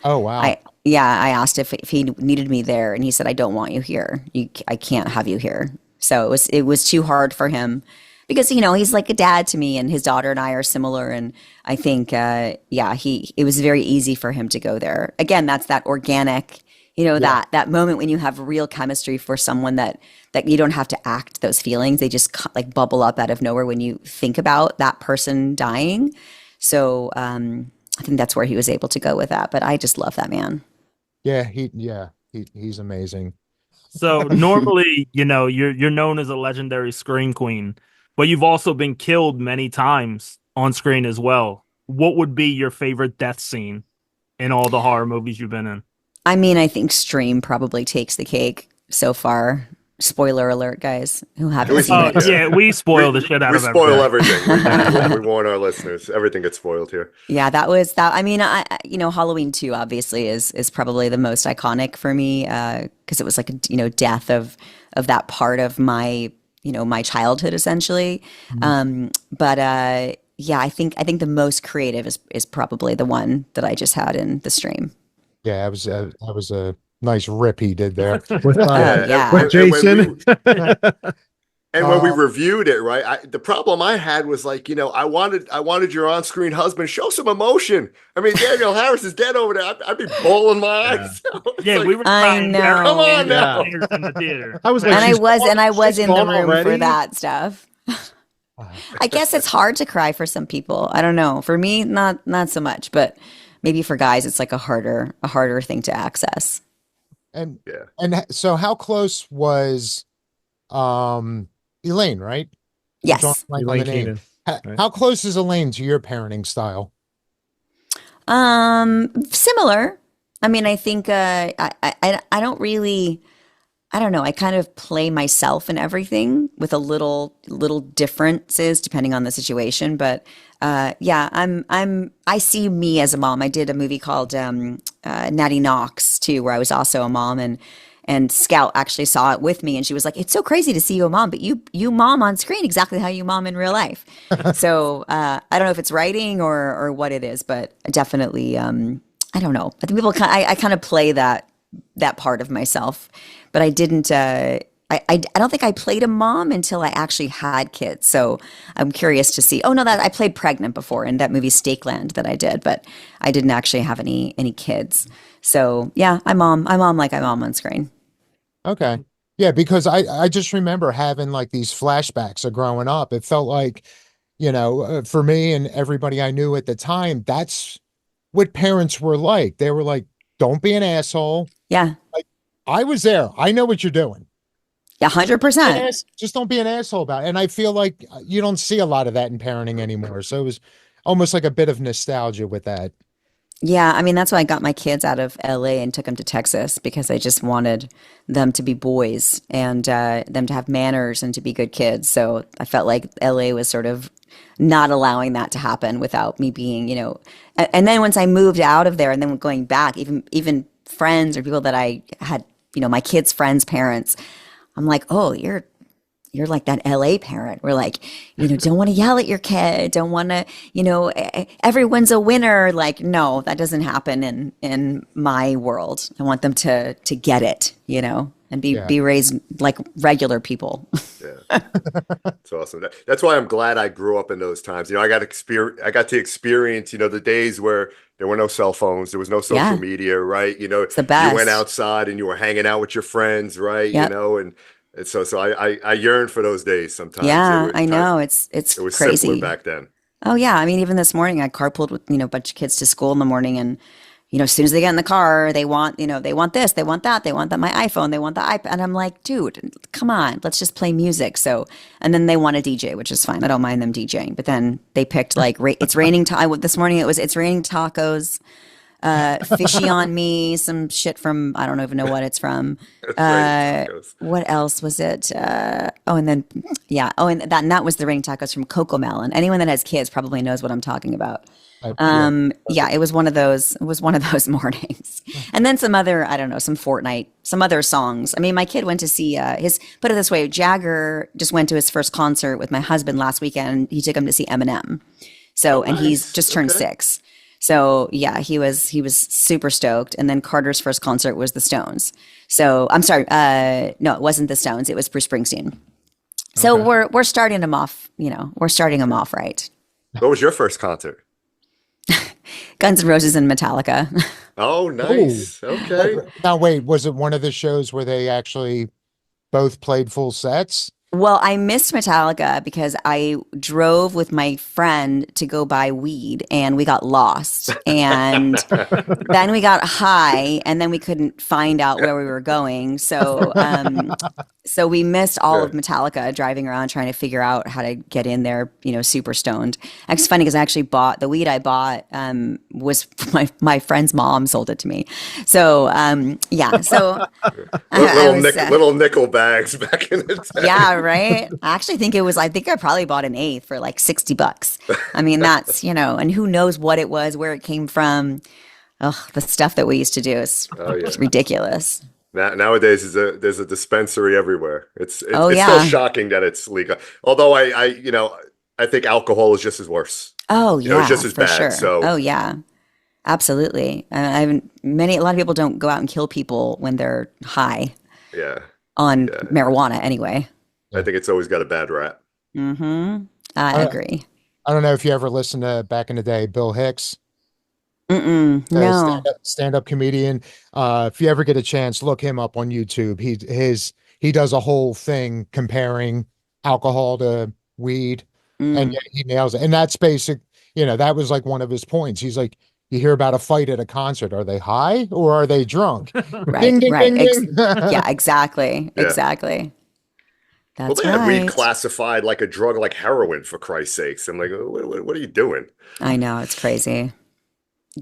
Oh wow. I asked if he needed me there, and he said, "I don't want you here. I can't have you here." So it was too hard for him because he's like a dad to me, and his daughter and I are similar, and I think it was very easy for him to go there. Again, that's that organic, that moment when you have real chemistry for someone that you don't have to act those feelings. They just like bubble up out of nowhere when you think about that person dying. So I think that's where he was able to go with that. But I just love that man. Yeah, he's amazing. So normally, you're known as a legendary scream queen, but you've also been killed many times on screen as well. What would be your favorite death scene in all the horror movies you've been in? I mean, I think Stream probably takes the cake so far. Spoiler alert, guys who haven't We- seen Oh, it. yeah, we spoil the shit out We of spoil everything. everything. We warn our listeners. Everything gets spoiled here. Yeah, that was that. I mean, Halloween 2 obviously is probably the most iconic for me because it was like a death of that part of my my childhood essentially. But yeah, I think the most creative is probably the one that I just had in the stream. Yeah, that was a nice rip he did there. With, Yeah. with Jason. And when we Uh, reviewed it, right, the problem I had was like, I wanted your on-screen husband show some emotion. I mean, Danielle Harris is dead over there. I'd be bawling my eyes out. It's Yeah, like, we were I trying know. very Come on hard now. in the theater. I was like, And I she's was gone- and I was she's in the gone room for already? that stuff. I guess it's hard to cry for some people. I don't know. For me, not so much, but maybe for guys, it's like a harder thing to access. and Yeah. so how close was Elaine, right? I'm drawing Yes. a blank on Elaine the name. Keenan. right? How close is Elaine to your parenting style? Similar. I mean, I think I don't really. I don't know. I kind of play myself in everything with a little differences depending on the situation. But yeah, I see me as a mom. I did a movie called Natty Knox too, where I was also a mom, and Scout actually saw it with me, and she was like, "It's so crazy to see you a mom, but you mom on screen exactly how you mom in real life." So I don't know if it's writing or what it is, but definitely I don't know. I think I kind of play that part of myself, but I didn't I don't think I played a mom until I actually had kids. So I'm curious to see. Oh no, that I played pregnant before in that movie Stakeland that I did, but I didn't actually have any kids. So yeah, I'm mom like I'm mom on screen. Okay. Yeah, because I just remember having like these flashbacks of growing up. It felt like, for me and everybody I knew at the time, that's what parents were like. They were like, don't be an asshole. Yeah. Like, I was there. I know what you're doing. Yeah, Be an 100%. just don't be an asshole about it. And I feel like you don't see a lot of that in parenting anymore. So it was almost like a bit of nostalgia with that. Yeah, I mean that's why I got my kids out of LA and took them to Texas because I just wanted them to be boys and them to have manners and to be good kids. So I felt like LA was sort of not allowing that to happen without me being, and then once I moved out of there and then going back, even friends or people that I had, my kids' friends' parents, I'm like, oh, you're like that LA parent. We're like, don't want to yell at your kid. Don't want to, everyone's a winner. Like, no, that doesn't happen in my world. I want them to get it, and Yeah. be raised like regular people. Yeah, it's awesome. That's why I'm glad I grew up in those times. I got to experience, the days where there were no cell phones, there was no social Yeah, media, right? it's the You went best. outside and you were hanging out with your friends, right? Yep. And so I yearn for those days sometimes. Yeah, I know. It's It was simpler crazy. back then. Oh yeah, I mean even this morning I carpooled with, a bunch of kids to school in the morning and as soon as they get in the car, they want this, they want that my iPhone, they want the iPad and I'm like, dude, come on, let's just play music. So and then they want a DJ, which is fine. I don't mind them DJing. But then they picked like it's raining this morning it's raining tacos, fishy on me, some shit from I don't even know what it's from. It's raining tacos. What else was it? And then yeah. Oh, and that was the rain tacos from Coco Melon. Anyone that has kids probably knows what I'm talking about. Yeah. Yeah, it was one of those. It was one of those mornings, and then some other. I don't know, some Fortnite, some other songs. I mean, my kid went to see his. Put it this way, Jagger just went to his first concert with my husband last weekend. He took him to see Eminem. So, and he's Nice. just turned Okay. 6. So yeah, he was super stoked. And then Carter's first concert was the Stones. So I'm sorry, no, it wasn't the Stones. It was Bruce Springsteen. So Okay. we're starting him off. We're starting him off right. What was your first concert? Guns N' Roses and Metallica. Oh, Oh. nice. Okay. Now wait, was it one of the shows where they actually both played full sets? Well, I missed Metallica because I drove with my friend to go buy weed and we got lost. And then we got high and then we couldn't find out where we were going. So we missed all Yeah. of Metallica driving around trying to figure out how to get in there, super stoned. It's funny because I actually bought the weed I bought was my friend's mom sold it to me. So yeah, so I Little, was little nickel bags back in the day. yeah, right. I think I probably bought an eighth for like $60. I mean, that's, and who knows what it was, where it came from. Ugh, the stuff that we used to do is Oh yeah. it's ridiculous. Nowadays, there's a dispensary everywhere. Oh It's still yeah. shocking that it's legal. Although I think alcohol is just as worse. Oh It's yeah, just as for bad. sure. So Oh yeah. Absolutely. I haven't a lot of people don't go out and kill people when they're high yeah, on yeah. marijuana anyway. I think it's always got a bad rap. Mm-hmm. I I, agree. I don't know if you ever listened to back in the day, Bill Hicks, Mm-mm. No. stand-up comedian. If you ever get a chance, look him up on YouTube. He does a whole thing comparing alcohol to weed, and Mm. yeah, he nails it. And that's basic. That was like one of his points. He's like, you hear about a fight at a concert. Are they high or are they drunk? Right, Ding, ding, right. ding, ding. Yeah, exactly. Yeah. Exactly. Well, That's they had weed right. classified like a drug, like heroin, for Christ's sakes. I'm like, what are you doing? I know, it's crazy.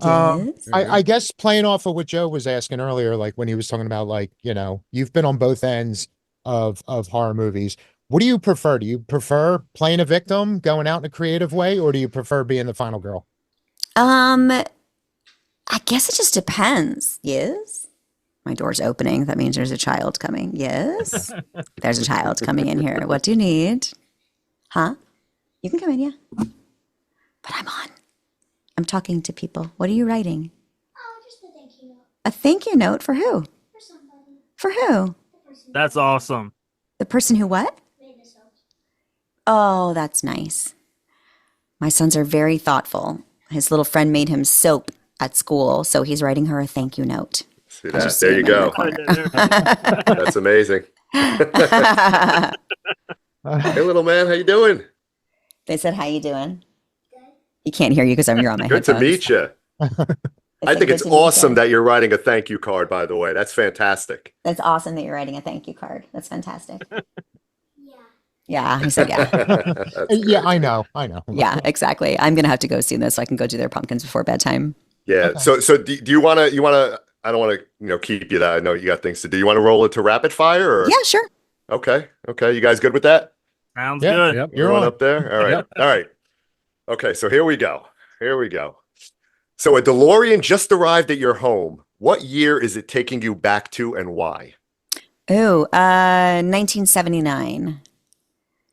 Um, Yes. I guess playing off of what Joe was asking earlier, like when he was talking about like, you've been on both ends of horror movies. What do you prefer? Do you prefer playing a victim, going out in a creative way, or do you prefer being the final girl? I guess it just depends. Yes. My door's opening. That means there's a child coming. Yes. There's a child coming in here. What do you need? Huh? You can come in, yeah. But I'm on. I'm talking to people. What are you writing? Oh, just a thank you note A thank you note for who? for somebody. For who? The person. That's awesome. The person who what? Oh, that's nice. My sons are very thoughtful. His little friend made him soap at school, so he's writing her a thank you note. See I that? just see There him you in the go. corner. That's amazing. Hey, little man, how you doing? They said, "How you doing?" You can't hear you because you're on my Good to headphones. meet you. They I said, think "Good it's to meet you." awesome that you're writing a thank you card, by the way. That's fantastic. That's awesome that you're writing a thank you card. That's fantastic. Yeah, he said, yeah. That's Yeah, great. I know. Yeah, exactly. I'm gonna have to go soon though, so I can go do their pumpkins before bedtime. Yeah. Okay. So do you wanna I don't want to, keep you that. I know you got things to do. You want to roll into rapid fire or Yeah, sure. okay. Okay. You guys good with that? Sounds Yeah, good. Yep. You're Everyone on. up there? All right. Yep. All right. Okay, so here we go. Here we go. So a DeLorean just arrived at your home. What year is it taking you back to and why? Ooh, 1979.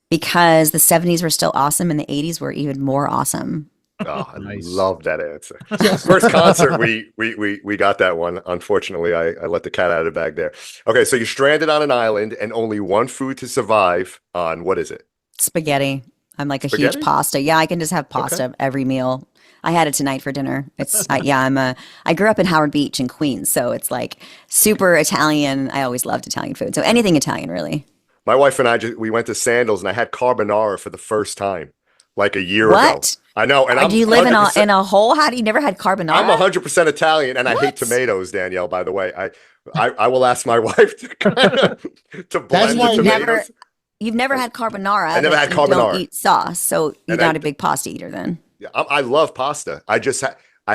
Because the 70s were still awesome and the 80s were even more awesome. Oh, I Nice. love that answer. Yes. First concert, we got that one. Unfortunately, I let the cat out of the bag there. Okay, so you're stranded on an island and only one food to survive on. What is it? Spaghetti. I'm like a huge Spaghetti? pasta. Yeah, I can just have pasta every meal. I had it tonight for dinner. I grew up in Howard Beach in Queens, so it's like super Italian. I always loved Italian food. So anything Italian, really. My wife and I we went to Sandals and I had carbonara for the first time, like a year ago. What? I know, and Or I'm do you live in 100% a hole? How do you never had carbonara? I'm 100% Italian, and I hate What? tomatoes, Danielle. By the way, I will ask my wife to to blend why the you tomatoes. You've never had carbonara. I never but had you carbonara. don't eat sauce, so you're And not a big pasta eater then. Yeah, I love pasta. I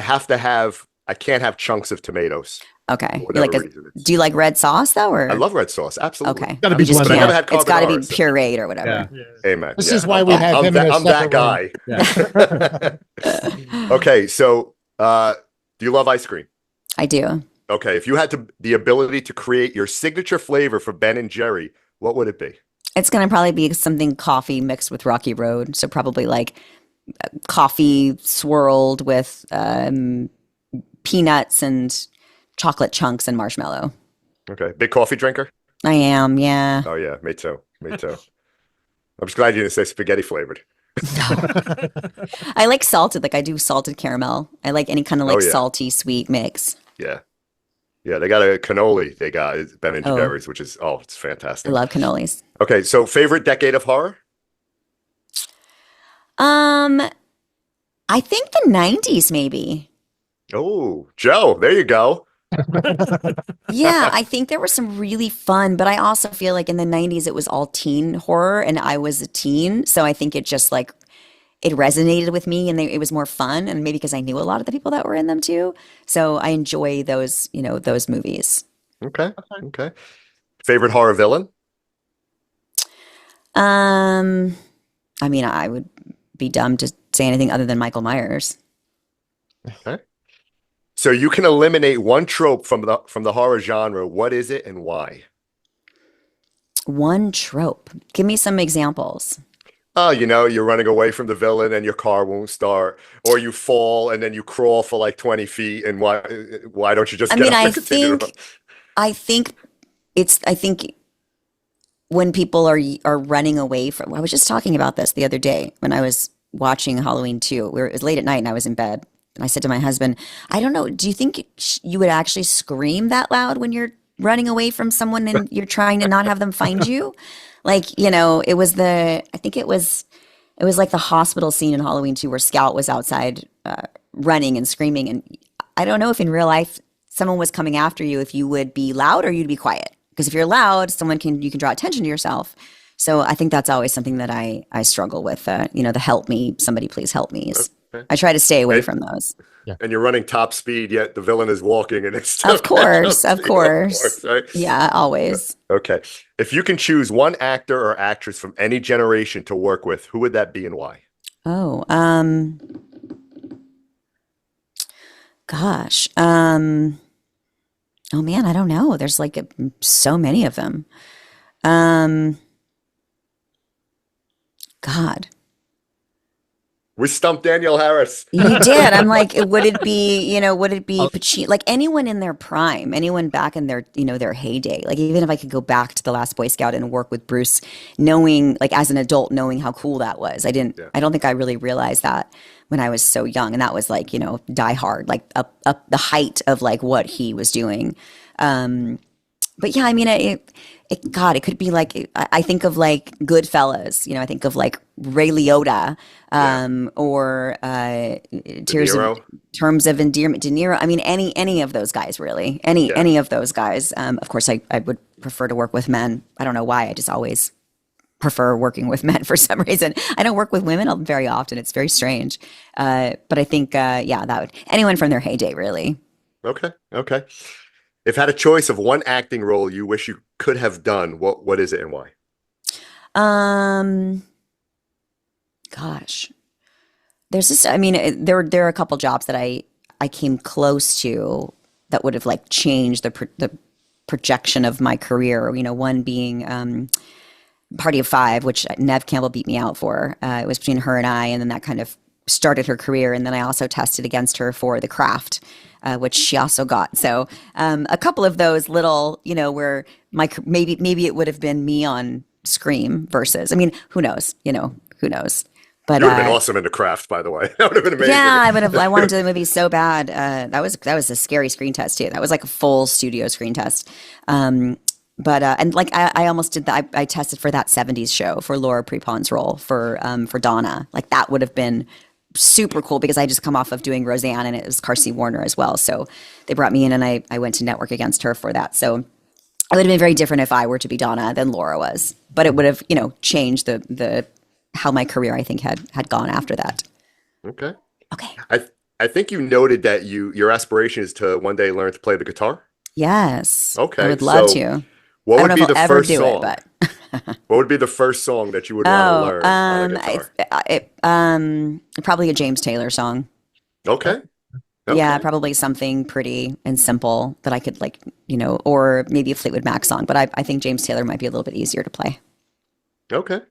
have to have. I can't have chunks of tomatoes. Okay. For You whatever like reason. do you like red sauce though, or I love red sauce. Absolutely. okay? Gotta be You just But I never can't. had It's got to be carbonara, so- pureed or whatever. Yeah. Amen. This Yeah, is why we have him in a I'm that separate guy. Yeah. Okay, so do you love ice cream? I do. Okay, if you had the ability to create your signature flavor for Ben and Jerry, what would it be? It's going to probably be something coffee mixed with Rocky Road. So probably like coffee swirled with peanuts and chocolate chunks and marshmallow. Okay, big coffee drinker? I am, yeah. Oh yeah, me too. Me too. I'm just glad you didn't say spaghetti flavored. I like salted, like I do salted caramel. I like any kind of like Oh, yeah. salty sweet mix. Yeah. Yeah, they got a cannoli. They got Ben and Oh. Jerry's, which is it's I fantastic. love cannolis. Okay, so favorite decade of horror? I think the 90s maybe. Oh, Joe, there you go. Yeah, I think there were some really fun, but I also feel like in the 90s it was all teen horror and I was a teen, so I think it just like it resonated with me and it was more fun and maybe because I knew a lot of the people that were in them too. So I enjoy those, those movies. Okay. Okay. Favorite horror villain? I mean, I would be dumb to say anything other than Michael Myers. Okay. So you can eliminate one trope from the horror genre. What is it and why? One trope. Give me some examples. Oh, you're running away from the villain and your car won't start, or you fall and then you crawl for like 20 feet. And why don't you just I get mean, up I and continue to think I think when people are running away from, I was just talking about this the other day when I was watching Halloween 2. It was late at night and I was in bed. And I said to my husband, I don't know, do you think you would actually scream that loud when you're running away from someone and you're trying to not have them find you? Like, it was it was like the hospital scene in Halloween 2 where Scout was outside running and screaming. And I don't know if in real life someone was coming after you, if you would be loud or you'd be quiet. Because if you're loud, you can draw attention to yourself. So I think that's always something that I struggle with, the help me, somebody please help me. Okay. I try to stay away Right. from those. And you're running top speed, yet the villain is walking, and it's still Of course, top of speed, course. right? Yeah, always. Okay. If you can choose one actor or actress from any generation to work with, who would that be and why? Oh, gosh. Oh man, I don't know. There's like so many of them. God. We stumped Danielle Harris. You did. I'm like, would it be, would it be Pacino, like anyone in their prime, anyone back in their, their heyday? Like, even if I could go back to the Last Boy Scout and work with Bruce, knowing, like, as an adult, knowing how cool that was. I don't think I really realized that when I was so young. And that was like, Die Hard, like up the height of like what he was doing. But yeah, I mean, God, it could be like, I think of like Goodfellas, I think of like Ray Liotta, or Terms of Endearment, De Niro. I mean, any of those guys, really, any of those guys. Of course, I would prefer to work with men. I don't know why. I just always prefer working with men for some reason. I don't work with women very often. It's very strange. But I think, that would, anyone from their heyday, really. Okay. If had a choice of one acting role you wish you could have done, what is it and why? Gosh, there's this. I mean, there are a couple jobs that I came close to that would have like changed the projection of my career. One being Party of Five, which Nev Campbell beat me out for. It was between her and I, and then that kind of started her career. And then I also tested against her for The Craft, which she also got. So a couple of those little, where maybe it would have been me on Scream versus. I mean, who knows? Who knows? But you would have been awesome in The Craft, by the way. That would have been amazing. Yeah, I would have. I wanted to do the movie so bad. That was a scary screen test too. That was like a full studio screen test. But and like I almost did that. I tested for that '70s show for Laura Prepon's role for Donna. Like that would have been super cool because I just come off of doing Roseanne and it was Carsey Warner as well. So they brought me in and I went to network against her for that. So it would have been very different if I were to be Donna than Laura was. But it would have, changed the how my career I think had gone after that. Okay. Okay. I think you noted that your aspiration is to one day learn to play the guitar. Yes. Okay. I would love to. What I would don't be know if the I'll ever first do song? it, but What would be the first song that you would want to learn on a guitar? Probably a James Taylor song. Okay. Yeah, probably something pretty and simple that I could or maybe a Fleetwood Mac song. But I think James Taylor might be a little bit easier to play. Okay.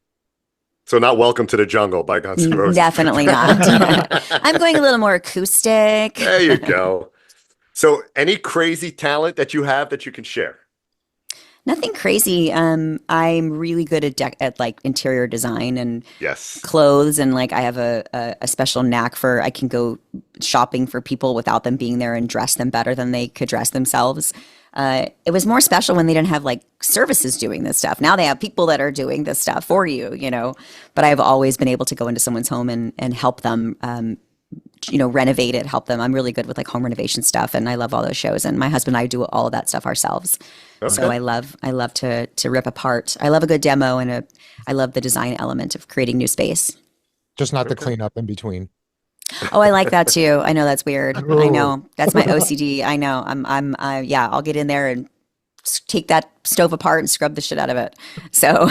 So not Welcome to the Jungle by Guns N' Roses. Definitely not. I'm going a little more acoustic. There you go. So any crazy talent that you have that you can share? Nothing crazy. I'm really good at like interior design and clothes, and like I have a special knack for I can go shopping for people without them being there and dress them better than they could dress themselves. It was more special when they didn't have like services doing this stuff. Now they have people that are doing this stuff for you, But I've always been able to go into someone's home and help them, renovate it, help them. I'm really good with like home renovation stuff, and I love all those shows. And my husband and I do all of that stuff ourselves. Okay. So I love to rip apart. I love a good demo, and I love the design element of creating new space. Just not the cleanup in between. Oh, I like that too. I know that's weird. I know that's my OCD. I know. I'll get in there and take that stove apart and scrub the shit out of it. So,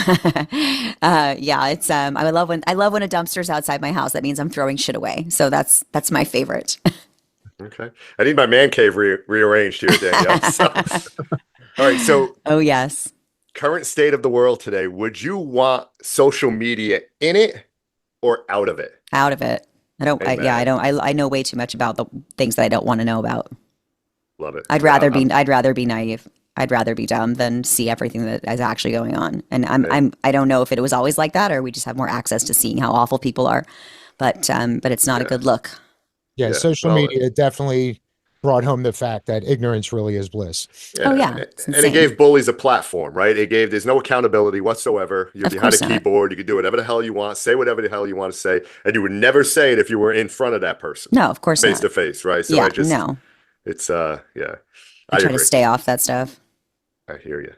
it's I love when a dumpster's outside my house. That means I'm throwing shit away. So that's my favorite. Okay, I need my man cave rearranged here, Danielle. So. All right. So, oh yes. Current state of the world today. Would you want social media in it or out of it? Out of it. I don't. I know way too much about the things that I don't want to know about. Love it. I'd rather be naive. I'd rather be dumb than see everything that is actually going on. And I don't know if it was always like that or we just have more access to seeing how awful people are. But it's not a good look. Yeah, social media definitely brought home the fact that ignorance really is bliss. Yeah. Oh yeah. And it gave bullies a platform, right? There's no accountability whatsoever. You're behind a keyboard. You can do whatever the hell you want, say whatever the hell you want to say. And you would never say it if you were in front of that person. No, of course not. Face to face, right? So no. It's I try to stay off that stuff. I hear you.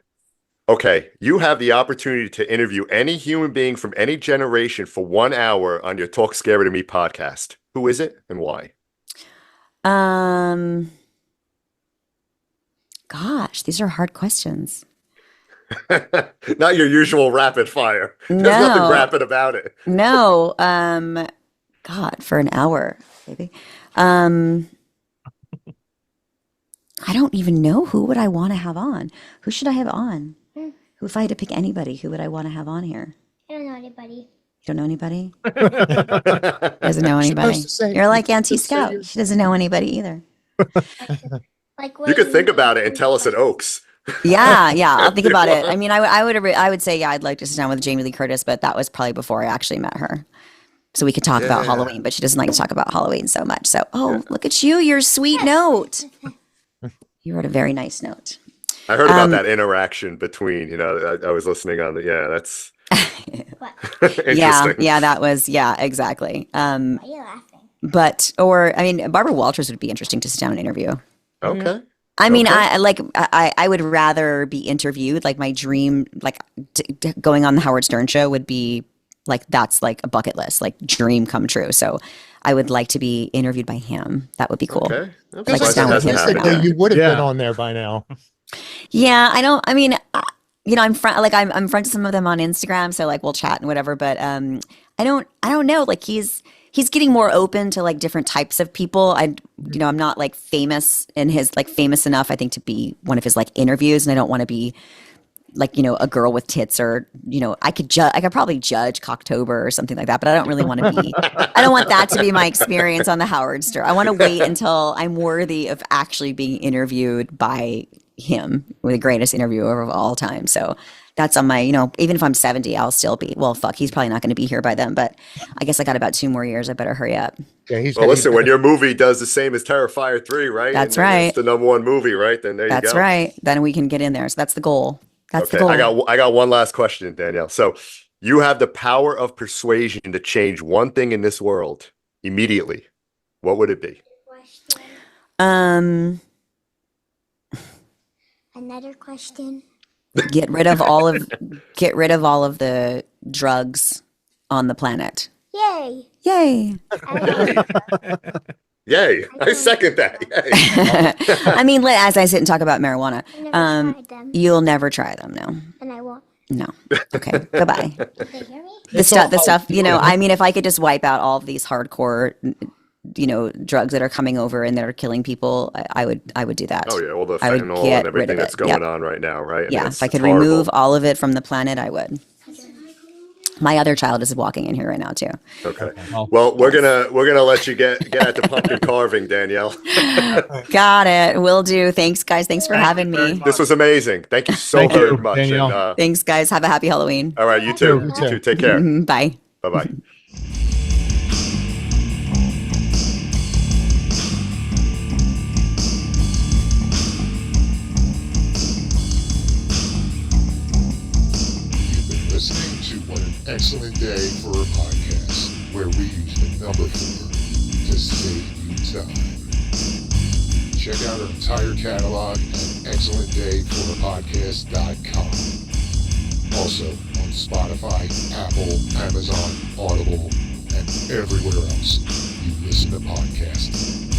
Okay. You have the opportunity to interview any human being from any generation for 1 hour on your Talk Scary to Me podcast. Who is it and why? Gosh, these are hard questions. Not your usual rapid fire. There's nothing rapid about it. No. God, for an hour, maybe. I don't even know who would I want to have on. Who should I have on? Who, if I had to pick anybody, who would I want to have on here? I don't know anybody. You don't know anybody? Doesn't know anybody. Supposed to say- You're like Auntie supposed to say Scout. you're- She doesn't know anybody either. Like You could think about it and tell us at Oaks. Yeah, I'll think about it. I mean, I would say, yeah, I'd like to sit down with Jamie Lee Curtis, but that was probably before I actually met her. So we could talk about Yeah. Halloween, but she doesn't like to talk about Halloween so much. So, look at you, your sweet note. You wrote a very nice note. I heard about that interaction between, I was listening on that's interesting. Yeah, that was, exactly. Why are you laughing? Barbara Walters would be interesting to sit down and interview. Okay. I mean, Okay. I would rather be interviewed. Like my dream, going on the Howard Stern show would be like, that's like a bucket list, like dream come true. So I would like to be interviewed by him. That would be cool. Okay. I'm Like, surprised down that with hasn't him. happened Realistically, yet. you would have Yeah. been on there by now. Yeah, I'm friends with some of them on Instagram, so like we'll chat and whatever. But I don't know. Like he's getting more open to like different types of people. I'm not like famous famous enough, I think, to be one of his like interviews, and I don't want to be like, a girl with tits, or, I could probably judge Cocktober or something like that, but I don't really want to be, I don't want that to be my experience on the Howard Stern. I want to wait until I'm worthy of actually being interviewed by him, the greatest interviewer of all time. So that's on my, even if I'm 70, I'll still be, well, fuck, he's probably not going to be here by then, but I guess I got about 2 more years. I better hurry up. Yeah, Well, listen, when your movie does the same as Terrifier 3, right? That's And right. It's the #1 movie, right? Then there you go. That's right. Then we can get in there. So that's the goal. That's the Okay. goal. I got one last question, Danielle. So you have the power of persuasion to change one thing in this world immediately. What would it be? Question. Another question. Get rid of all of the drugs on the planet. Yay! Yay. Yay. I second that. Yay. I mean, as I sit and talk about marijuana, I never tried them, you'll never try them. No, and I won't. no. Okay, goodbye. Did they hear me? The stuff, I mean, if I could just wipe out all of these hardcore, drugs that are coming over and that are killing people, I would do that. Oh, yeah. All the I would fentanyl get and rid everything of that's it. going Yep. on right now, right? Yeah, It's if I could horrible. remove all of it from the planet, I would. My other child is walking in here right now too. Okay. Well, we're gonna let you get at the pumpkin carving, Danielle. Got it. Will do. Thanks, guys. Thanks for having me. This was amazing. Thank you so Thank very you, much. Danielle. And, Thanks, guys. Have a happy Halloween. all right, you too. You too. Take care. Bye. Bye bye. You've been listening to What an Excellent Day for a Podcast, where we use the number 4 to save you time. Check out our entire catalog at excellentdayforapodcast.com. Also on Spotify, Apple, Amazon, Audible, and everywhere else you listen to podcasts.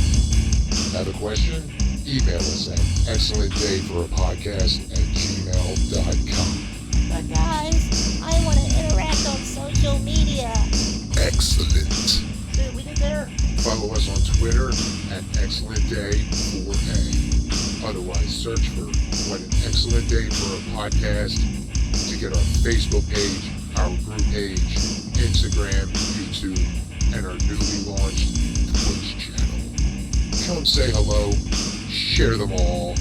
Have a question? Email us at excellentdayforapodcast@gmail.com. But guys, I want to interact on social media. Excellent. Did we get there? Follow us on Twitter at ExcellentDay4A. Otherwise, search for What an Excellent Day for a Podcast to get our Facebook page, our group page, Instagram, YouTube, and our newly launched Twitch channel. Come say hello, share them all,